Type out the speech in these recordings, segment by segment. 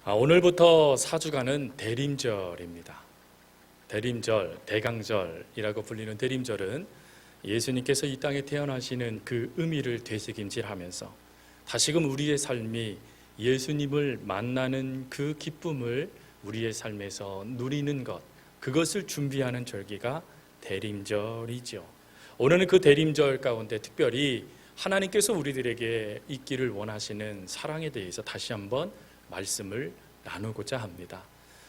오늘부터 4주간은 대림절입니다. 대림절, 대강절이라고 불리는 대림절은 예수님께서 이 땅에 태어나시는 그 의미를 되새김질하면서 다시금 우리의 삶이 예수님을 만나는 그 기쁨을 우리의 삶에서 누리는 것, 그것을 준비하는 절기가 대림절이죠. 오늘은 그 대림절 가운데 특별히 하나님께서 우리들에게 있기를 원하시는 사랑에 대해서 다시 한번 말씀을 나누고자 합니다.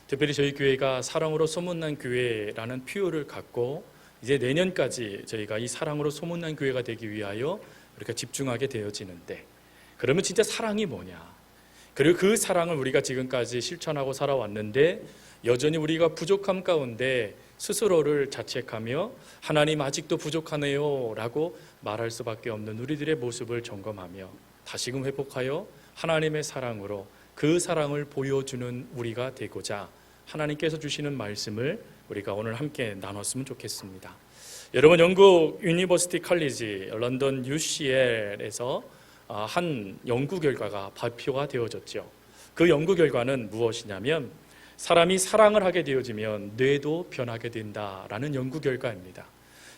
특별히 저희 교회가 사랑으로 소문난 교회라는 표어를 갖고 이제 내년까지 저희가 이 사랑으로 소문난 교회가 되기 위하여 우리가 집중하게 되어지는데, 그러면 진짜 사랑이 뭐냐? 그리고 그 사랑을 우리가 지금까지 실천하고 살아왔는데 여전히 우리가 부족함 가운데 스스로를 자책하며 하나님 아직도 부족하네요 라고 말할 수밖에 없는 우리들의 모습을 점검하며 다시금 회복하여 하나님의 사랑으로 그 사랑을 보여주는 우리가 되고자 하나님께서 주시는 말씀을 우리가 오늘 함께 나눴으면 좋겠습니다. 여러분, 영국 유니버시티 칼리지 런던 UCL에서 한 연구 결과가 발표가 되어졌죠. 그 연구 결과는 무엇이냐면 사람이 사랑을 하게 되어지면 뇌도 변하게 된다라는 연구 결과입니다.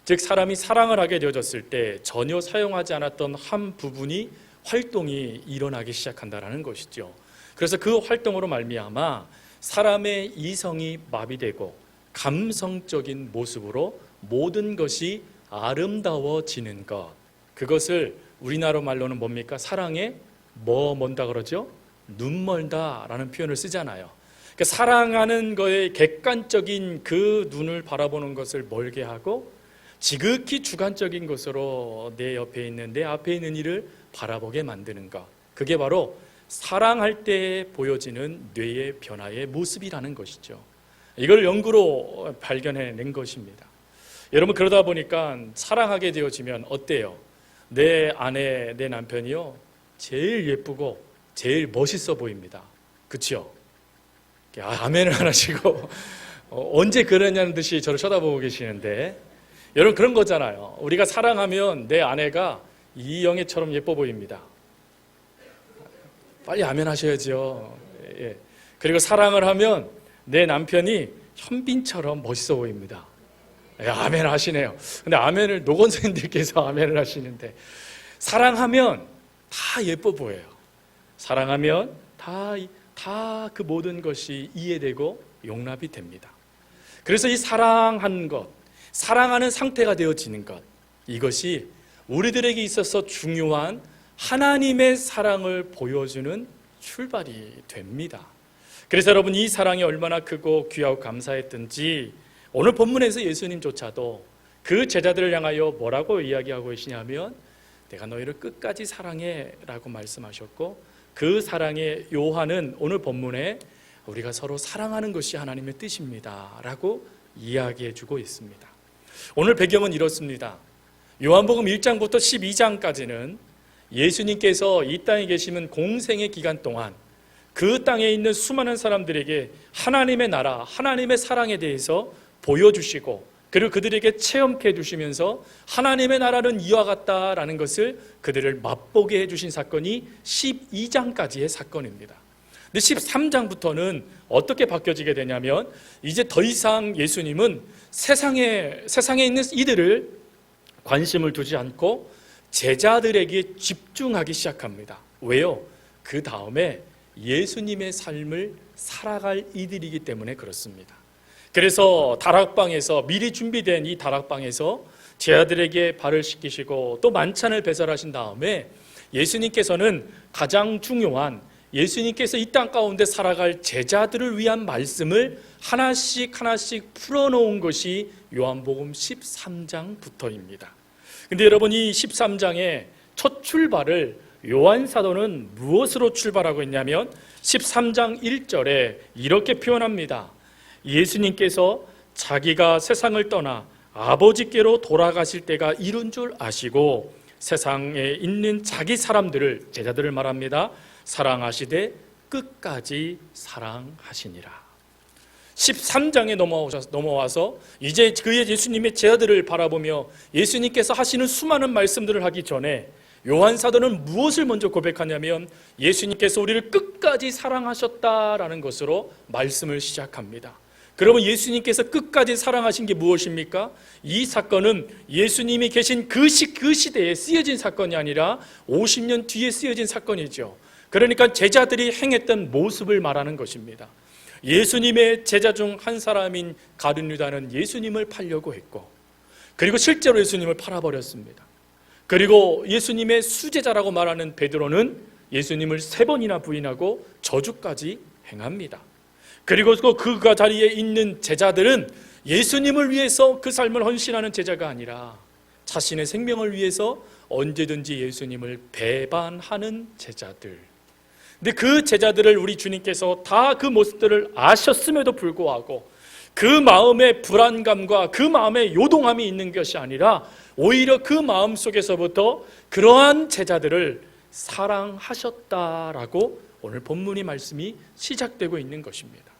즉, 사람이 사랑을 하게 되어졌을 때 전혀 사용하지 않았던 한 부분이 활동이 일어나기 시작한다라는 것이죠. 그래서 그 활동으로 말미암아 사람의 이성이 마비되고 감성적인 모습으로 모든 것이 아름다워지는 것, 그것을 우리나라 말로는 뭡니까? 사랑에 뭔다 그러죠? 눈멀다라는 표현을 쓰잖아요. 그러니까 사랑하는 거에 객관적인 그 눈을 바라보는 것을 멀게 하고 지극히 주관적인 것으로 내 옆에 있는, 내 앞에 있는 이를 바라보게 만드는 것, 그게 바로 사랑할 때 보여지는 뇌의 변화의 모습이라는 것이죠. 이걸 연구로 발견해낸 것입니다. 여러분, 그러다 보니까 사랑하게 되어지면 어때요? 내 아내, 내 남편이요, 제일 예쁘고 제일 멋있어 보입니다. 그렇죠? 아멘을 안 하시고 언제 그러냐는 듯이 저를 쳐다보고 계시는데, 여러분, 그런 거잖아요. 우리가 사랑하면 내 아내가 이영애처럼 예뻐 보입니다. 빨리 아멘 하셔야죠. 예. 그리고 사랑을 하면 내 남편이 현빈처럼 멋있어 보입니다. 예, 아멘 하시네요. 근데 아멘을 노건생님들께서 아멘을 하시는데, 사랑하면 다 예뻐 보여요. 사랑하면 다 그 모든 것이 이해되고 용납이 됩니다. 그래서 이 사랑한 것, 사랑하는 상태가 되어지는 것, 이것이 우리들에게 있어서 중요한 하나님의 사랑을 보여주는 출발이 됩니다. 그래서 여러분, 이 사랑이 얼마나 크고 귀하고 감사했든지 오늘 본문에서 예수님조차도 그 제자들을 향하여 뭐라고 이야기하고 계시냐면, 내가 너희를 끝까지 사랑해 라고 말씀하셨고, 그 사랑의 요한은 오늘 본문에 우리가 서로 사랑하는 것이 하나님의 뜻입니다 라고 이야기해 주고 있습니다. 오늘 배경은 이렇습니다. 요한복음 1장부터 12장까지는 예수님께서 이 땅에 계시는 공생의 기간 동안 그 땅에 있는 수많은 사람들에게 하나님의 나라, 하나님의 사랑에 대해서 보여주시고, 그리고 그들에게 체험케 해주시면서 하나님의 나라는 이와 같다라는 것을 그들을 맛보게 해주신 사건이 12장까지의 사건입니다. 근데 13장부터는 어떻게 바뀌어지게 되냐면, 이제 더 이상 예수님은 세상에 있는 이들을 관심을 두지 않고 제자들에게 집중하기 시작합니다. 왜요? 그 다음에 예수님의 삶을 살아갈 이들이기 때문에 그렇습니다. 그래서 다락방에서, 미리 준비된 이 다락방에서 제자들에게 발을 씻기시고 또 만찬을 배설하신 다음에 예수님께서는 가장 중요한, 예수님께서 이 땅 가운데 살아갈 제자들을 위한 말씀을 하나씩 풀어놓은 것이 요한복음 13장부터입니다. 근데 여러분, 이 13장의 첫 출발을 요한 사도는 무엇으로 출발하고 있냐면 13장 1절에 이렇게 표현합니다. 예수님께서 자기가 세상을 떠나 아버지께로 돌아가실 때가 이른 줄 아시고 세상에 있는 자기 사람들을, 제자들을 말합니다, 사랑하시되 끝까지 사랑하시니라. 13장에 넘어와서 이제 그의 예수님의 제자들을 바라보며 예수님께서 하시는 수많은 말씀들을 하기 전에 요한 사도는 무엇을 먼저 고백하냐면 예수님께서 우리를 끝까지 사랑하셨다라는 것으로 말씀을 시작합니다. 그러면 예수님께서 끝까지 사랑하신 게 무엇입니까? 이 사건은 예수님이 계신 그 시대에 쓰여진 사건이 아니라 50년 뒤에 쓰여진 사건이죠. 그러니까 제자들이 행했던 모습을 말하는 것입니다. 예수님의 제자 중 한 사람인 가룟 유다는 예수님을 팔려고 했고, 그리고 실제로 예수님을 팔아버렸습니다. 그리고 예수님의 수제자라고 말하는 베드로는 예수님을 3번이나 부인하고 저주까지 행합니다. 그리고 그 자리에 있는 제자들은 예수님을 위해서 그 삶을 헌신하는 제자가 아니라 자신의 생명을 위해서 언제든지 예수님을 배반하는 제자들. 근데 그 제자들을 우리 주님께서 다 그 모습들을 아셨음에도 불구하고 그 마음의 불안감과 그 마음의 요동함이 있는 것이 아니라 오히려 그 마음 속에서부터 그러한 제자들을 사랑하셨다라고 오늘 본문의 말씀이 시작되고 있는 것입니다.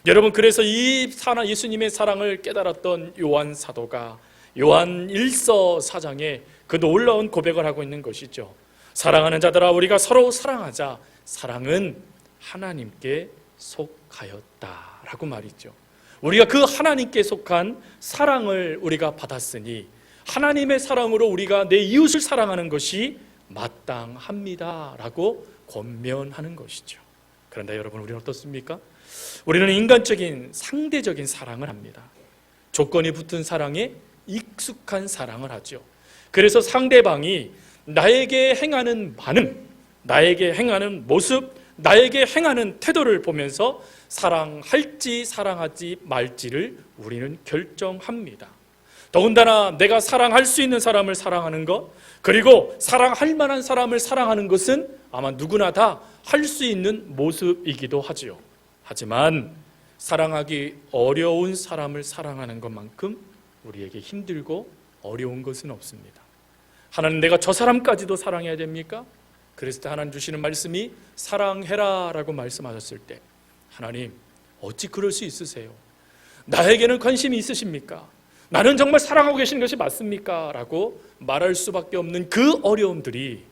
여러분, 그래서 이 예수님의 사랑을 깨달았던 요한 사도가 요한 1서 4장에 그 놀라운 고백을 하고 있는 것이죠. 사랑하는 자들아, 우리가 서로 사랑하자. 사랑은 하나님께 속하였다라고 말이죠. 우리가 그 하나님께 속한 사랑을 우리가 받았으니 하나님의 사랑으로 우리가 내 이웃을 사랑하는 것이 마땅합니다라고 권면하는 것이죠. 그런데 여러분, 우리는 어떻습니까? 우리는 인간적인 상대적인 사랑을 합니다. 조건이 붙은 사랑에 익숙한 사랑을 하죠. 그래서 상대방이 나에게 행하는 반응, 나에게 행하는 모습, 나에게 행하는 태도를 보면서 사랑할지 사랑하지 말지를 우리는 결정합니다. 더군다나 내가 사랑할 수 있는 사람을 사랑하는 것, 그리고 사랑할 만한 사람을 사랑하는 것은 아마 누구나 다 할 수 있는 모습이기도 하지요. 하지만 사랑하기 어려운 사람을 사랑하는 것만큼 우리에게 힘들고 어려운 것은 없습니다. 하나님, 내가 저 사람까지도 사랑해야 됩니까? 그랬을 때 하나님 주시는 말씀이 사랑해라 라고 말씀하셨을 때, 하나님, 어찌 그럴 수 있으세요? 나에게는 관심이 있으십니까? 나는 정말 사랑하고 계시는 것이 맞습니까? 라고 말할 수밖에 없는 그 어려움들이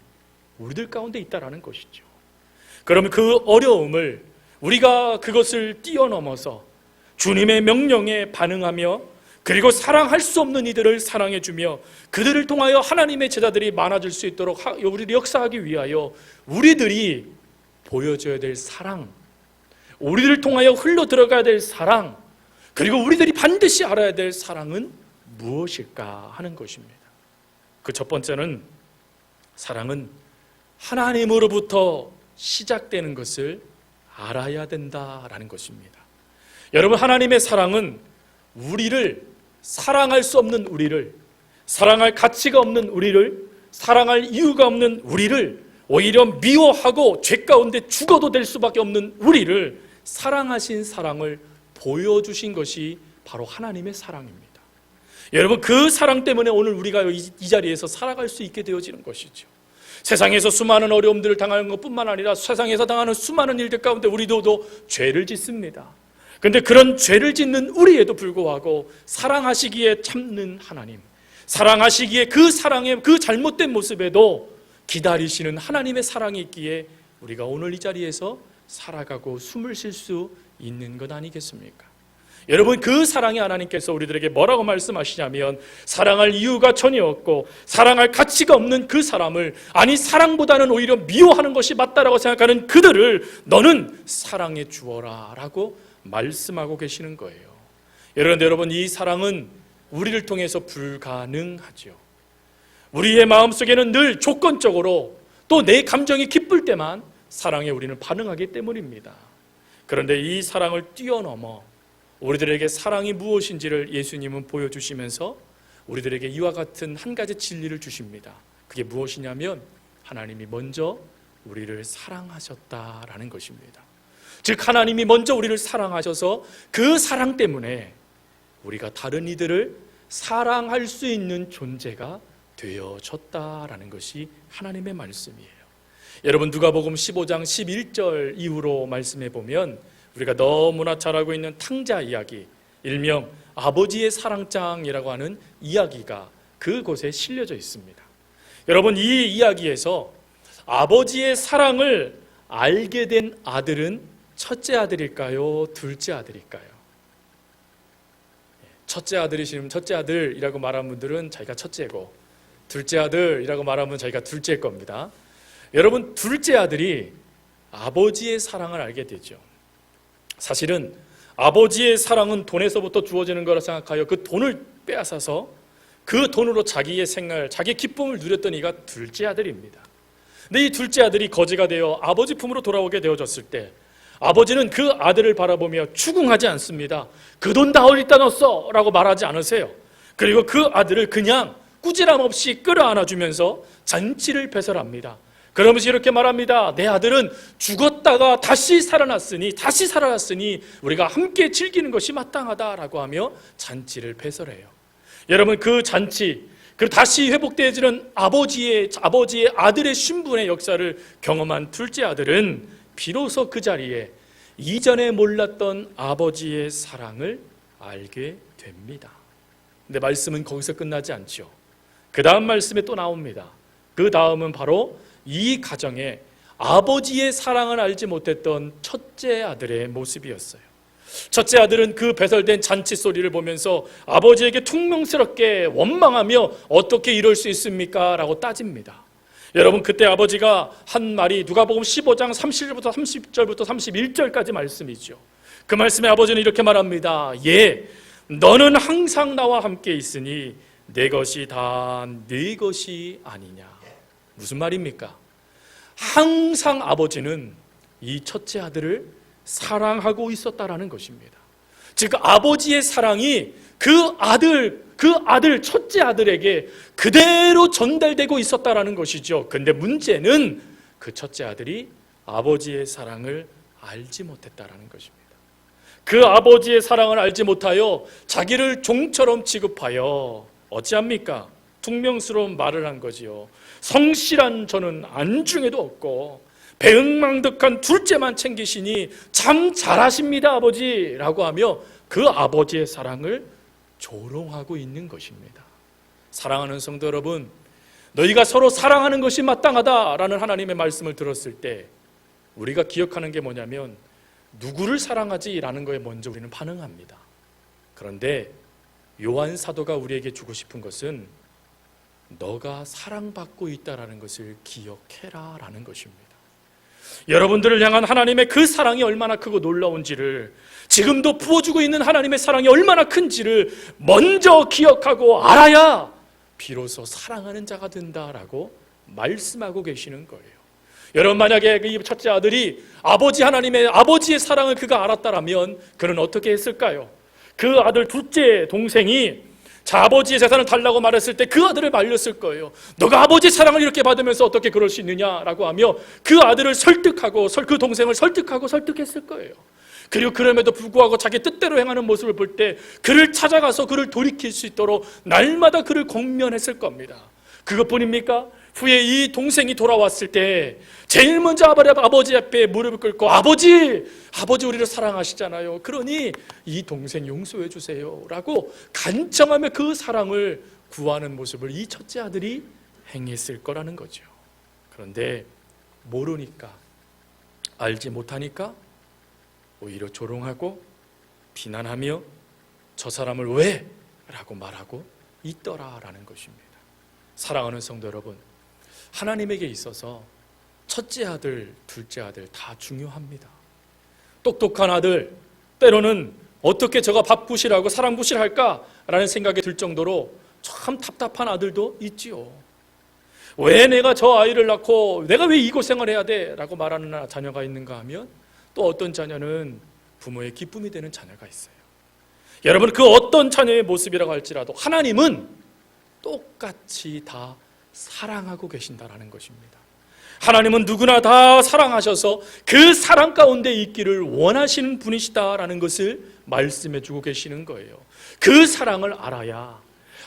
우리들 가운데 있다라는 것이죠. 그러면 그 어려움을 우리가 그것을 뛰어넘어서 주님의 명령에 반응하며, 그리고 사랑할 수 없는 이들을 사랑해주며 그들을 통하여 하나님의 제자들이 많아질 수 있도록 우리를 역사하기 위하여 우리들이 보여줘야 될 사랑, 우리를 통하여 흘러 들어가야 될 사랑, 그리고 우리들이 반드시 알아야 될 사랑은 무엇일까 하는 것입니다. 그 첫 번째는, 사랑은 하나님으로부터 시작되는 것을 알아야 된다라는 것입니다. 여러분, 하나님의 사랑은 우리를, 사랑할 수 없는 우리를, 사랑할 가치가 없는 우리를, 사랑할 이유가 없는 우리를, 오히려 미워하고 죄 가운데 죽어도 될 수밖에 없는 우리를 사랑하신 사랑을 보여주신 것이 바로 하나님의 사랑입니다. 여러분, 그 사랑 때문에 오늘 우리가 이 자리에서 살아갈 수 있게 되어지는 것이죠. 세상에서 수많은 어려움들을 당하는 것뿐만 아니라 세상에서 당하는 수많은 일들 가운데 우리도 죄를 짓습니다. 그런데 그런 죄를 짓는 우리에도 불구하고 사랑하시기에 참는 하나님, 사랑하시기에 그 사랑의 그 잘못된 모습에도 기다리시는 하나님의 사랑이 있기에 우리가 오늘 이 자리에서 살아가고 숨을 쉴 수 있는 것 아니겠습니까? 여러분, 그 사랑의 하나님께서 우리들에게 뭐라고 말씀하시냐면, 사랑할 이유가 전혀 없고 사랑할 가치가 없는 그 사람을, 아니 사랑보다는 오히려 미워하는 것이 맞다라고 생각하는 그들을 너는 사랑해 주어라 라고 말씀하고 계시는 거예요. 여러분, 이 사랑은 우리를 통해서 불가능하죠. 우리의 마음속에는 늘 조건적으로 또 내 감정이 기쁠 때만 사랑에 우리는 반응하기 때문입니다. 그런데 이 사랑을 뛰어넘어 우리들에게 사랑이 무엇인지를 예수님은 보여주시면서 우리들에게 이와 같은 한 가지 진리를 주십니다. 그게 무엇이냐면, 하나님이 먼저 우리를 사랑하셨다라는 것입니다. 즉, 하나님이 먼저 우리를 사랑하셔서 그 사랑 때문에 우리가 다른 이들을 사랑할 수 있는 존재가 되어졌다라는 것이 하나님의 말씀이에요. 여러분, 누가복음 15장 11절 이후로 말씀해 보면 우리가 너무나 잘 알고 있는 탕자 이야기, 일명 아버지의 사랑장이라고 하는 이야기가 그곳에 실려져 있습니다. 여러분, 이 이야기에서 아버지의 사랑을 알게 된 아들은 첫째 아들일까요? 둘째 아들일까요? 첫째 아들이시면 첫째 아들이라고 말하는 분들은 자기가 첫째고, 둘째 아들이라고 말하면 자기가 둘째일 겁니다. 여러분, 둘째 아들이 아버지의 사랑을 알게 되죠. 사실은 아버지의 사랑은 돈에서부터 주어지는 거라 생각하여 그 돈을 빼앗아서 그 돈으로 자기의 생활, 자기의 기쁨을 누렸던 이가 둘째 아들입니다. 근데 이 둘째 아들이 거지가 되어 아버지 품으로 돌아오게 되어졌을 때 아버지는 그 아들을 바라보며 추궁하지 않습니다. 그 돈 다 어디다 넣었어? 라고 말하지 않으세요. 그리고 그 아들을 그냥 꾸지람 없이 끌어안아주면서 잔치를 배설합니다. 그러면서 이렇게 말합니다. 내 아들은 죽었다가 다시 살아났으니 우리가 함께 즐기는 것이 마땅하다라고 하며 잔치를 배설해요. 여러분, 그 잔치, 그 다시 회복되어지는 아버지의 아들의 신분의 역사를 경험한 둘째 아들은 비로소 그 자리에 이전에 몰랐던 아버지의 사랑을 알게 됩니다. 근데 말씀은 거기서 끝나지 않죠. 그 다음 말씀에 또 나옵니다. 그 다음은 바로 이 가정에 아버지의 사랑을 알지 못했던 첫째 아들의 모습이었어요. 첫째 아들은 그 배설된 잔치 소리를 보면서 아버지에게 퉁명스럽게 원망하며 어떻게 이럴 수 있습니까? 라고 따집니다. 여러분, 그때 아버지가 한 말이 누가복음 15장 30절부터 31절까지 말씀이죠. 그 말씀에 아버지는 이렇게 말합니다. 예, 너는 항상 나와 함께 있으니 내 것이 다 네 것이 아니냐. 무슨 말입니까? 항상 아버지는 이 첫째 아들을 사랑하고 있었다라는 것입니다. 즉, 아버지의 사랑이 그 아들 첫째 아들에게 그대로 전달되고 있었다라는 것이죠. 근데 문제는 그 첫째 아들이 아버지의 사랑을 알지 못했다라는 것입니다. 그 아버지의 사랑을 알지 못하여 자기를 종처럼 취급하여 어찌합니까? 퉁명스러운 말을 한 거지요. 성실한 저는 안중에도 없고 배은망덕한 둘째만 챙기시니 참 잘하십니다, 아버지라고 하며 그 아버지의 사랑을 조롱하고 있는 것입니다. 사랑하는 성도 여러분, 너희가 서로 사랑하는 것이 마땅하다라는 하나님의 말씀을 들었을 때 우리가 기억하는 게 뭐냐면 누구를 사랑하지라는 거에 먼저 우리는 반응합니다. 그런데 요한 사도가 우리에게 주고 싶은 것은 너가 사랑받고 있다라는 것을 기억해라 라는 것입니다. 여러분들을 향한 하나님의 그 사랑이 얼마나 크고 놀라운지를, 지금도 부어주고 있는 하나님의 사랑이 얼마나 큰지를 먼저 기억하고 알아야 비로소 사랑하는 자가 된다라고 말씀하고 계시는 거예요. 여러분, 만약에 이 첫째 아들이 아버지의 사랑을 그가 알았다라면 그는 어떻게 했을까요? 그 아들 둘째 동생이 아버지의 재산을 달라고 말했을 때 그 아들을 말렸을 거예요. 너가 아버지의 사랑을 이렇게 받으면서 어떻게 그럴 수 있느냐라고 하며 그 아들을 설득하고 그 동생을 설득했을 거예요. 그리고 그럼에도 불구하고 자기 뜻대로 행하는 모습을 볼 때 그를 찾아가서 그를 돌이킬 수 있도록 날마다 그를 권면했을 겁니다. 그것뿐입니까? 후에 이 동생이 돌아왔을 때 제일 먼저 아버지 앞에 무릎을 꿇고 아버지 우리를 사랑하시잖아요. 그러니 이 동생 용서해 주세요 라고 간청하며 그 사랑을 구하는 모습을 이 첫째 아들이 행했을 거라는 거죠. 그런데 모르니까, 알지 못하니까 오히려 조롱하고 비난하며 저 사람을 왜? 라고 말하고 있더라라는 것입니다. 사랑하는 성도 여러분, 하나님에게 있어서 첫째 아들, 둘째 아들 다 중요합니다. 똑똑한 아들, 때로는 어떻게 저가 밥 부실하고 사랑 부실할까라는 생각이 들 정도로 참 답답한 아들도 있지요. 왜 내가 저 아이를 낳고 내가 왜 이 고생을 해야 돼? 라고 말하는 자녀가 있는가 하면 또 어떤 자녀는 부모의 기쁨이 되는 자녀가 있어요. 여러분, 그 어떤 자녀의 모습이라고 할지라도 하나님은 똑같이 다 사랑하고 계신다라는 것입니다. 하나님은 누구나 다 사랑하셔서 그 사랑 가운데 있기를 원하시는 분이시다라는 것을 말씀해 주고 계시는 거예요. 그 사랑을 알아야,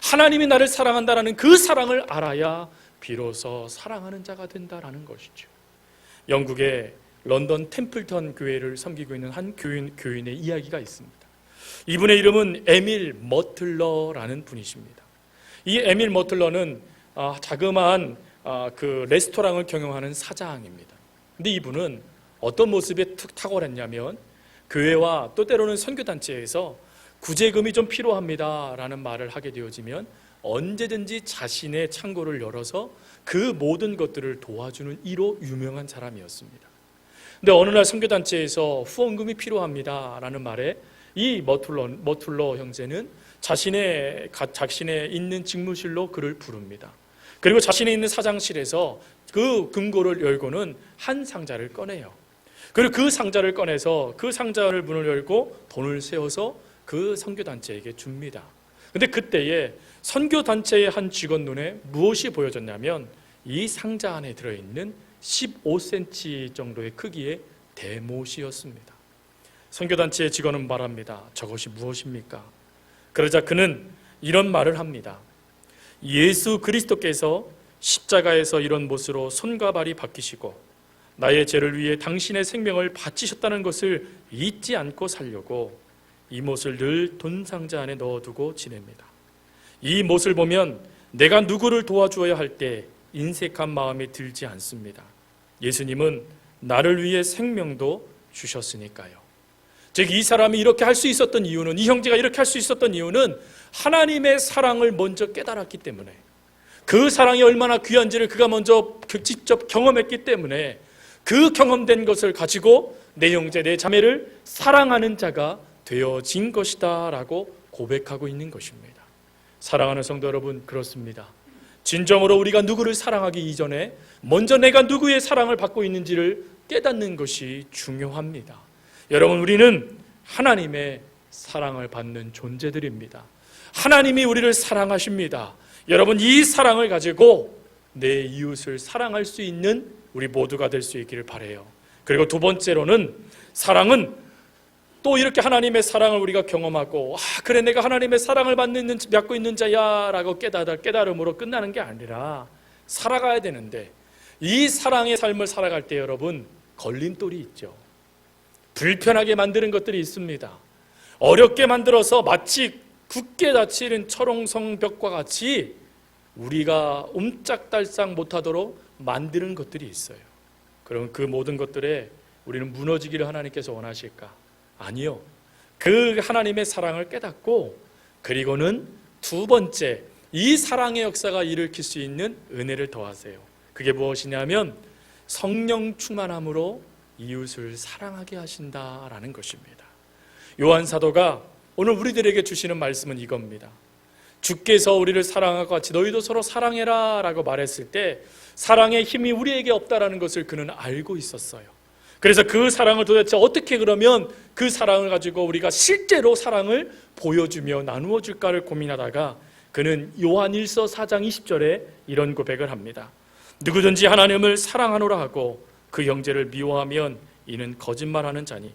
하나님이 나를 사랑한다라는 그 사랑을 알아야 비로소 사랑하는 자가 된다라는 것이죠. 영국의 런던 템플턴 교회를 섬기고 있는 한 교인의 이야기가 있습니다. 이분의 이름은 에밀 머틀러라는 분이십니다. 이 에밀 머틀러는 자그마한 그 레스토랑을 경영하는 사장입니다. 근데 이분은 어떤 모습에 탁월했냐면 교회와 또 때로는 선교단체에서 구제금이 좀 필요합니다라는 말을 하게 되어지면 언제든지 자신의 창고를 열어서 그 모든 것들을 도와주는 이로 유명한 사람이었습니다. 근데 어느 날 선교단체에서 후원금이 필요합니다라는 말에 이 머툴러 형제는 자신의 있는 직무실로 그를 부릅니다. 그리고 자신이 있는 사장실에서 그 금고를 열고는 한 상자를 꺼내요. 그리고 그 상자를 꺼내서 그 상자를 문을 열고 돈을 세워서 그 선교단체에게 줍니다. 근데 그때에 선교단체의 한 직원 눈에 무엇이 보여졌냐면 이 상자 안에 들어있는 15cm 정도의 크기의 대못이었습니다. 선교단체의 직원은 말합니다. 저것이 무엇입니까? 그러자 그는 이런 말을 합니다. 예수 그리스도께서 십자가에서 이런 못으로 손과 발이 바뀌시고 나의 죄를 위해 당신의 생명을 바치셨다는 것을 잊지 않고 살려고 이 못을 늘 돈상자 안에 넣어두고 지냅니다. 이 못을 보면 내가 누구를 도와주어야 할 때 인색한 마음이 들지 않습니다. 예수님은 나를 위해 생명도 주셨으니까요. 즉 이 사람이 이렇게 할 수 있었던 이유는, 이 형제가 이렇게 할 수 있었던 이유는 하나님의 사랑을 먼저 깨달았기 때문에, 그 사랑이 얼마나 귀한지를 그가 먼저 직접 경험했기 때문에 그 경험된 것을 가지고 내 형제, 내 자매를 사랑하는 자가 되어진 것이다 라고 고백하고 있는 것입니다. 사랑하는 성도 여러분, 그렇습니다. 진정으로 우리가 누구를 사랑하기 이전에 먼저 내가 누구의 사랑을 받고 있는지를 깨닫는 것이 중요합니다. 여러분, 우리는 하나님의 사랑을 받는 존재들입니다. 하나님이 우리를 사랑하십니다. 여러분, 이 사랑을 가지고 내 이웃을 사랑할 수 있는 우리 모두가 될 수 있기를 바라요. 그리고 두 번째로는, 사랑은 또 이렇게 하나님의 사랑을 우리가 경험하고 그래 내가 하나님의 사랑을 받고 있는 자야 라고 깨달음으로 끝나는 게 아니라 살아가야 되는데, 이 사랑의 삶을 살아갈 때 여러분, 걸림돌이 있죠. 불편하게 만드는 것들이 있습니다. 어렵게 만들어서 마치 굳게 닫히는 철옹성 벽과 같이 우리가 옴짝달싹 못하도록 만드는 것들이 있어요. 그럼 그 모든 것들에 우리는 무너지기를 하나님께서 원하실까? 아니요. 그 하나님의 사랑을 깨닫고, 그리고는 두 번째, 이 사랑의 역사가 일으킬 수 있는 은혜를 더하세요. 그게 무엇이냐면 성령 충만함으로 이웃을 사랑하게 하신다라는 것입니다. 요한 사도가 오늘 우리들에게 주시는 말씀은 이겁니다. 주께서 우리를 사랑하고 같이 너희도 서로 사랑해라 라고 말했을 때 사랑의 힘이 우리에게 없다라는 것을 그는 알고 있었어요. 그래서 그 사랑을 도대체 어떻게, 그러면 그 사랑을 가지고 우리가 실제로 사랑을 보여주며 나누어 줄까를 고민하다가 그는 요한일서 4장 20절에 이런 고백을 합니다. 누구든지 하나님을 사랑하노라 하고 그 형제를 미워하면 이는 거짓말하는 자니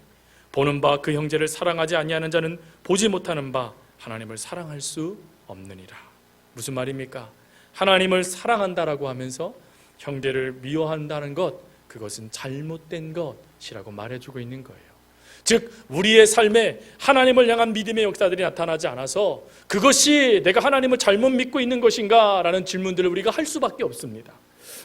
보는 바 그 형제를 사랑하지 아니하는 자는 보지 못하는 바 하나님을 사랑할 수 없느니라. 무슨 말입니까? 하나님을 사랑한다라고 하면서 형제를 미워한다는 것, 그것은 잘못된 것이라고 말해주고 있는 거예요. 즉 우리의 삶에 하나님을 향한 믿음의 역사들이 나타나지 않아서 그것이 내가 하나님을 잘못 믿고 있는 것인가 라는 질문들을 우리가 할 수밖에 없습니다.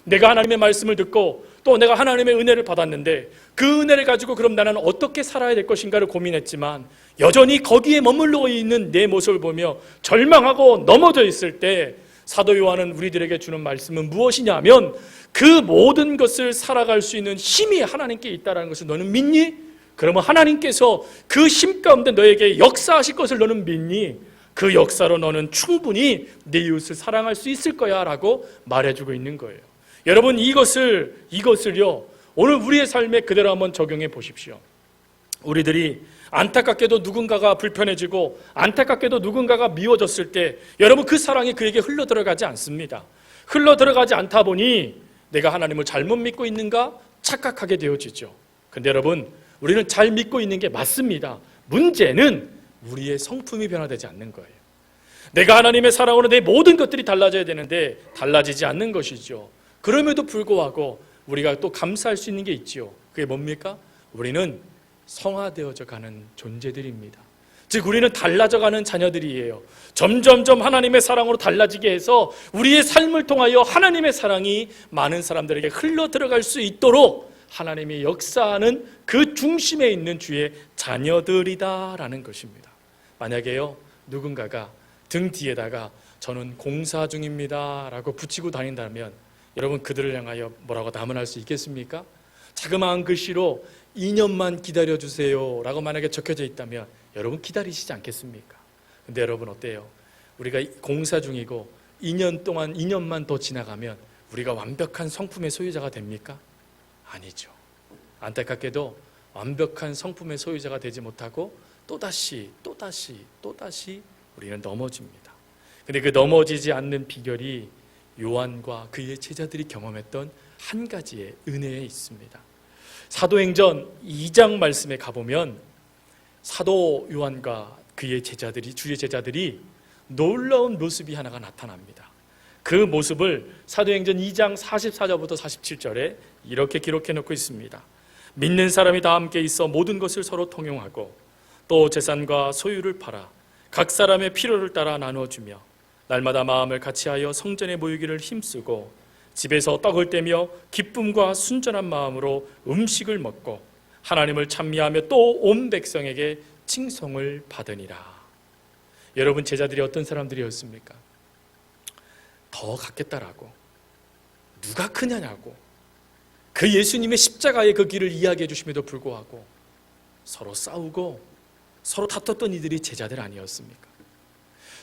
내가 하나님의 말씀을 듣고 또 내가 하나님의 은혜를 받았는데 그 은혜를 가지고 그럼 나는 어떻게 살아야 될 것인가를 고민했지만 여전히 거기에 머물러 있는 내 모습을 보며 절망하고 넘어져 있을 때 사도 요한은 우리들에게 주는 말씀은 무엇이냐면 그 모든 것을 살아갈 수 있는 힘이 하나님께 있다는 것을 너는 믿니? 그러면 하나님께서 그 힘 가운데 너에게 역사하실 것을 너는 믿니? 그 역사로 너는 충분히 내 이웃을 사랑할 수 있을 거야 라고 말해주고 있는 거예요. 여러분 이것을요 오늘 우리의 삶에 그대로 한번 적용해 보십시오. 우리들이 안타깝게도 누군가가 불편해지고 안타깝게도 누군가가 미워졌을 때 여러분 그 사랑이 그에게 흘러들어가지 않습니다. 흘러들어가지 않다 보니 내가 하나님을 잘못 믿고 있는가 착각하게 되어지죠. 근데 여러분 우리는 잘 믿고 있는 게 맞습니다. 문제는 우리의 성품이 변화되지 않는 거예요. 내가 하나님의 사랑으로 내 모든 것들이 달라져야 되는데 달라지지 않는 것이죠. 그럼에도 불구하고 우리가 또 감사할 수 있는 게 있지요. 그게 뭡니까? 우리는 성화되어져 가는 존재들입니다. 즉 우리는 달라져가는 자녀들이에요. 점점점 하나님의 사랑으로 달라지게 해서 우리의 삶을 통하여 하나님의 사랑이 많은 사람들에게 흘러 들어갈 수 있도록 하나님이 역사하는 그 중심에 있는 주의 자녀들이다라는 것입니다. 만약에요, 누군가가 등 뒤에다가 저는 공사 중입니다 라고 붙이고 다닌다면 여러분 그들을 향하여 뭐라고 담은할 수 있겠습니까? 자그마한 글씨로 2년만 기다려주세요 라고 만약에 적혀져 있다면 여러분 기다리시지 않겠습니까? 근데 여러분 어때요? 우리가 공사 중이고 2년만 더 지나가면 우리가 완벽한 성품의 소유자가 됩니까? 아니죠. 안타깝게도 완벽한 성품의 소유자가 되지 못하고 또다시 우리는 넘어집니다. 근데 그 넘어지지 않는 비결이 요한과 그의 제자들이 경험했던 한 가지의 은혜에 있습니다. 사도행전 2장 말씀에 가보면 사도 요한과 그의 제자들이, 주의 제자들이 놀라운 모습이 하나가 나타납니다. 그 모습을 사도행전 2장 44절부터 47절에 이렇게 기록해 놓고 있습니다. 믿는 사람이 다 함께 있어 모든 것을 서로 통용하고 또 재산과 소유를 팔아 각 사람의 필요를 따라 나눠주며 날마다 마음을 같이하여 성전에 모이기를 힘쓰고 집에서 떡을 떼며 기쁨과 순전한 마음으로 음식을 먹고 하나님을 찬미하며 또 온 백성에게 칭송을 받으니라. 여러분 제자들이 어떤 사람들이었습니까? 더 갖겠다라고, 누가 크냐냐고, 그 예수님의 십자가의 그 길을 이야기해 주심에도 불구하고 서로 싸우고 서로 다퉜던 이들이 제자들 아니었습니까?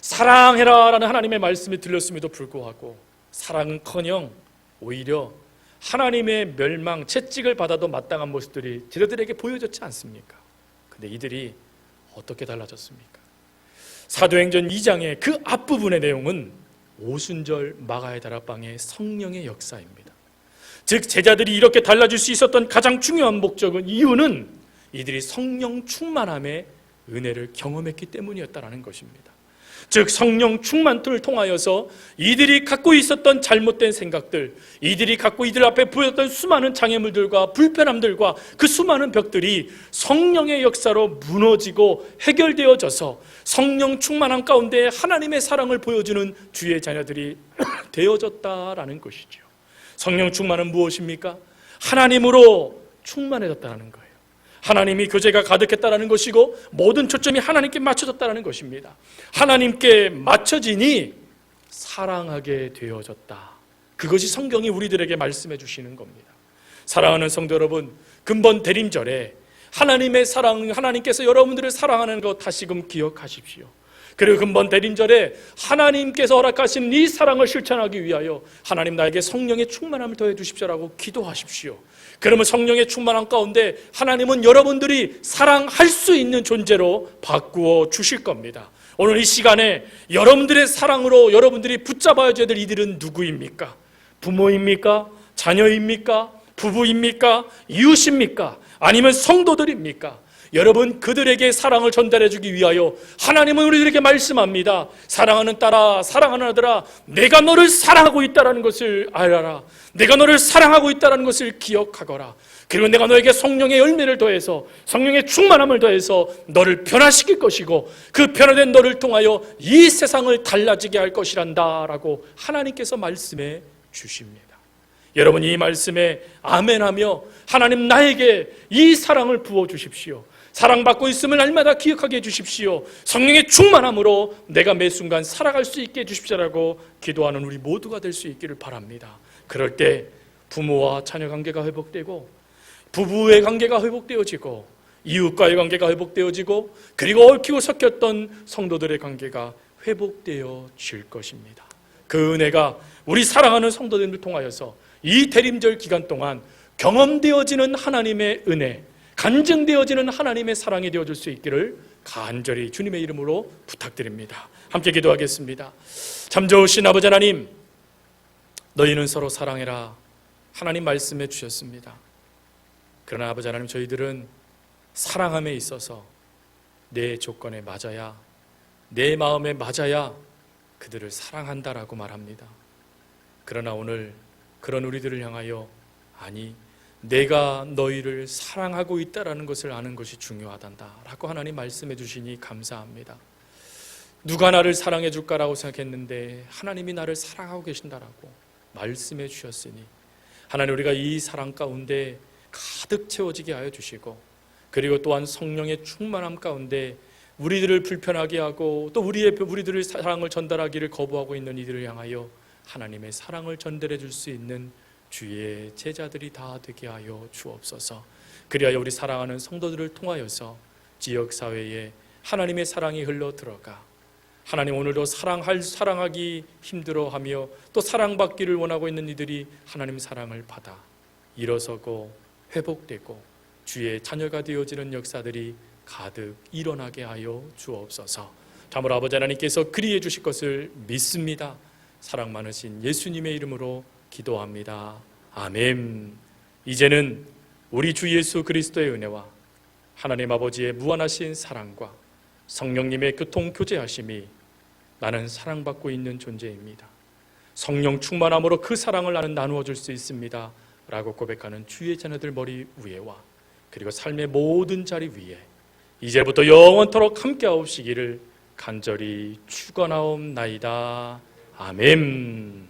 사랑해라 라는 하나님의 말씀이 들렸음에도 불구하고 사랑은커녕 오히려 하나님의 멸망, 채찍을 받아도 마땅한 모습들이 제자들에게 보여졌지 않습니까? 근데 이들이 어떻게 달라졌습니까? 사도행전 2장의 그 앞부분의 내용은 오순절 마가의 다락방의 성령의 역사입니다. 즉 제자들이 이렇게 달라질 수 있었던 가장 중요한 목적은, 이유는 이들이 성령 충만함의 은혜를 경험했기 때문이었다는 것입니다. 즉 성령 충만을 통하여서 이들이 갖고 있었던 잘못된 생각들, 이들이 갖고 이들 앞에 보였던 수많은 장애물들과 불편함들과 그 수많은 벽들이 성령의 역사로 무너지고 해결되어져서 성령 충만함 가운데 하나님의 사랑을 보여주는 주의 자녀들이 되어졌다라는 것이죠. 성령 충만은 무엇입니까? 하나님으로 충만해졌다는 거예요. 하나님이 교제가 가득했다는 것이고 모든 초점이 하나님께 맞춰졌다는 것입니다. 하나님께 맞춰지니 사랑하게 되어졌다. 그것이 성경이 우리들에게 말씀해 주시는 겁니다. 사랑하는 성도 여러분, 근본 대림절에 하나님의 사랑, 하나님께서 여러분들을 사랑하는 것 다시금 기억하십시오. 그리고 근본 대림절에 하나님께서 허락하신 이 사랑을 실천하기 위하여 하나님 나에게 성령의 충만함을 더해 주십시오라고 기도하십시오. 그러면 성령의 충만함 가운데 하나님은 여러분들이 사랑할 수 있는 존재로 바꾸어 주실 겁니다. 오늘 이 시간에 여러분들의 사랑으로 여러분들이 붙잡아야 될 이들은 누구입니까? 부모입니까? 자녀입니까? 부부입니까? 이웃입니까? 아니면 성도들입니까? 여러분 그들에게 사랑을 전달해 주기 위하여 하나님은 우리들에게 말씀합니다. 사랑하는 딸아, 사랑하는 아들아, 내가 너를 사랑하고 있다는 것을 알아라. 내가 너를 사랑하고 있다는 것을 기억하거라. 그리고 내가 너에게 성령의 열매를 더해서, 성령의 충만함을 더해서 너를 변화시킬 것이고 그 변화된 너를 통하여 이 세상을 달라지게 할 것이란다 라고 하나님께서 말씀해 주십니다. 여러분 이 말씀에 아멘하며 하나님 나에게 이 사랑을 부어주십시오. 사랑받고 있음을 날마다 기억하게 해주십시오. 성령의 충만함으로 내가 매 순간 살아갈 수 있게 해주십시오라고 기도하는 우리 모두가 될 수 있기를 바랍니다. 그럴 때 부모와 자녀 관계가 회복되고 부부의 관계가 회복되어지고 이웃과의 관계가 회복되어지고 그리고 얽히고 섞였던 성도들의 관계가 회복되어질 것입니다. 그 은혜가 우리 사랑하는 성도들을 통하여서 이 대림절 기간 동안 경험되어지는 하나님의 은혜, 간증되어지는 하나님의 사랑이 되어줄 수 있기를 간절히 주님의 이름으로 부탁드립니다. 함께 기도하겠습니다. 참 좋으신 아버지 하나님, 너희는 서로 사랑해라 하나님 말씀해 주셨습니다. 그러나 아버지 하나님, 저희들은 사랑함에 있어서 내 조건에 맞아야, 내 마음에 맞아야 그들을 사랑한다라고 말합니다. 그러나 오늘 그런 우리들을 향하여, 아니 내가 너희를 사랑하고 있다라는 것을 아는 것이 중요하단다 라고 하나님 말씀해 주시니 감사합니다. 누가 나를 사랑해 줄까라고 생각했는데 하나님이 나를 사랑하고 계신다라고 말씀해 주셨으니 하나님, 우리가 이 사랑 가운데 가득 채워지게 하여 주시고, 그리고 또한 성령의 충만함 가운데 우리들을 불편하게 하고 또 우리들의 사랑을 전달하기를 거부하고 있는 이들을 향하여 하나님의 사랑을 전달해 줄 수 있는 주의 제자들이 다 되게 하여 주옵소서. 그리하여 우리 사랑하는 성도들을 통하여서 지역사회에 하나님의 사랑이 흘러 들어가 하나님, 오늘도 사랑하기 힘들어하며 또 사랑받기를 원하고 있는 이들이 하나님 사랑을 받아 일어서고 회복되고 주의 자녀가 되어지는 역사들이 가득 일어나게 하여 주옵소서. 참으로 아버지 하나님께서 그리해 주실 것을 믿습니다. 사랑 많으신 예수님의 이름으로 기도합니다. 아멘. 이제는 우리 주 예수 그리스도의 은혜와 하나님 아버지의 무한하신 사랑과 성령님의 교통 교제하심이 나는 사랑받고 있는 존재입니다. 성령 충만함으로 그 사랑을 나는 나누어 줄 수 있습니다 라고 고백하는 주의 자녀들 머리 위에와 그리고 삶의 모든 자리 위에 이제부터 영원토록 함께하옵시기를 간절히 축원하옵나이다. 아멘.